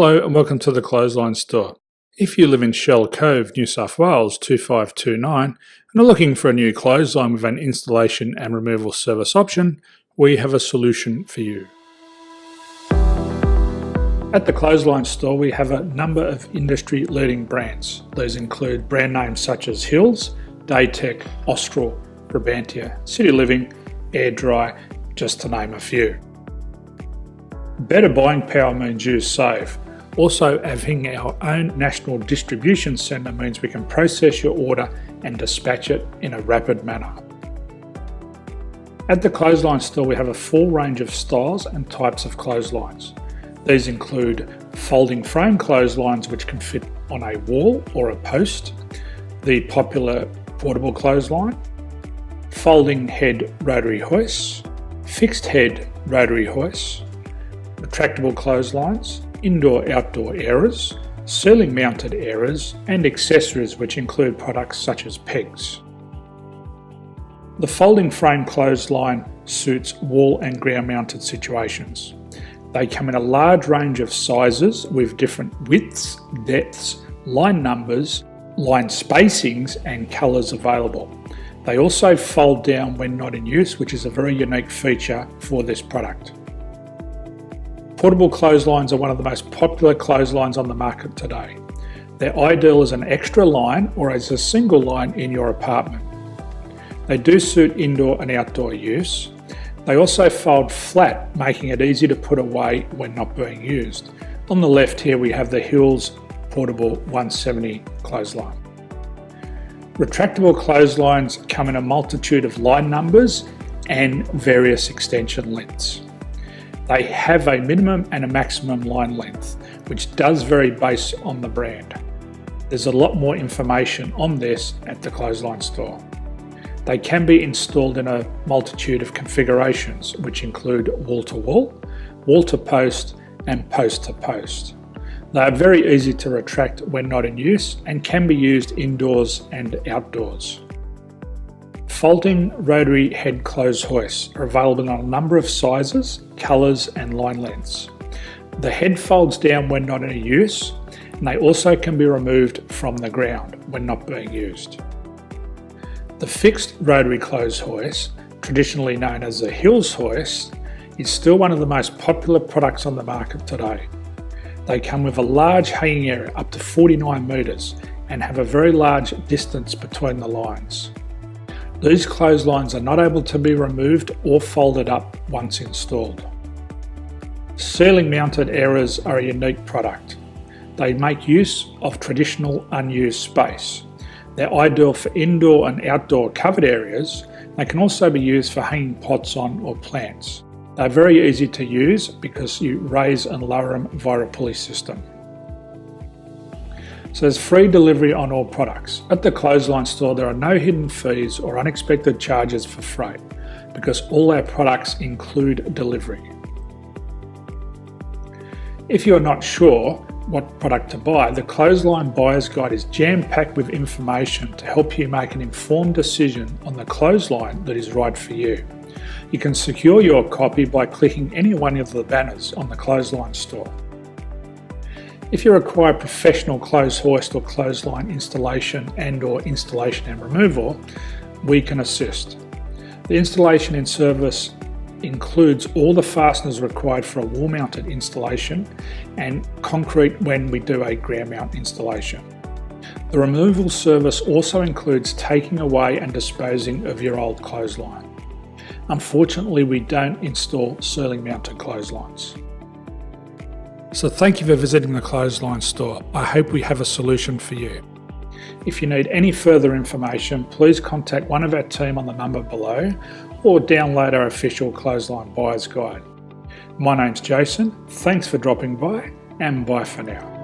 Hello and welcome to the Clothesline Store. If you live in Shell Cove, New South Wales 2529 and are looking for a new clothesline with an installation and removal service option, we have a solution for you. At the Clothesline Store we have a number of industry leading brands. These include brand names such as Hills, Daytech, Austral, Brabantia, City Living, Air Dry, just to name a few. Better buying power means you save. Also, having our own national distribution centre means we can process your order and dispatch it in a rapid manner. At the Clothesline Store we have a full range of styles and types of clotheslines. These include folding frame clotheslines which can fit on a wall or a post, the popular portable clothesline, folding head rotary hoists, fixed head rotary hoists, retractable clotheslines, indoor-outdoor airers, ceiling mounted airers and accessories which include products such as pegs. The folding frame clothesline suits wall and ground mounted situations. They come in a large range of sizes with different widths, depths, line numbers, line spacings and colours available. They also fold down when not in use, which is a very unique feature for this product. Portable clotheslines are one of the most popular clotheslines on the market today. They're ideal as an extra line or as a single line in your apartment. They do suit indoor and outdoor use. They also fold flat, making it easy to put away when not being used. On the left here we have the Hills Portable 170 clothesline. Retractable clotheslines come in a multitude of line numbers and various extension lengths. They have a minimum and a maximum line length, which does vary based on the brand. There's a lot more information on this at the Clothesline Store. They can be installed in a multitude of configurations, which include wall-to-wall, wall-to-post and post-to-post. They are very easy to retract when not in use and can be used indoors and outdoors. Folding rotary head clothes hoists are available in a number of sizes, colours and line lengths. The head folds down when not in use and they also can be removed from the ground when not being used. The fixed rotary clothes hoist, traditionally known as the Hills hoist, is still one of the most popular products on the market today. They come with a large hanging area up to 49 metres and have a very large distance between the lines. These clotheslines are not able to be removed or folded up once installed. Ceiling mounted airers are a unique product. They make use of traditional unused space. They're ideal for indoor and outdoor covered areas. They can also be used for hanging pots on or plants. They're very easy to use because you raise and lower them via a pulley system. So there's free delivery on all products. At the Clothesline Store there are no hidden fees or unexpected charges for freight because all our products include delivery. If you're not sure what product to buy, the Clothesline Buyer's Guide is jam-packed with information to help you make an informed decision on the clothesline that is right for you. You can secure your copy by clicking any one of the banners on the Clothesline Store. If you require professional clothes hoist or clothesline installation and removal, we can assist. The installation and service includes all the fasteners required for a wall mounted installation and concrete when we do a ground mount installation. The removal service also includes taking away and disposing of your old clothesline. Unfortunately, we don't install ceiling mounted clotheslines. So thank you for visiting the Clothesline Store. I hope we have a solution for you. If you need any further information, please contact one of our team on the number below or download our official Clothesline Buyer's Guide. My name's Jason, thanks for dropping by and bye for now.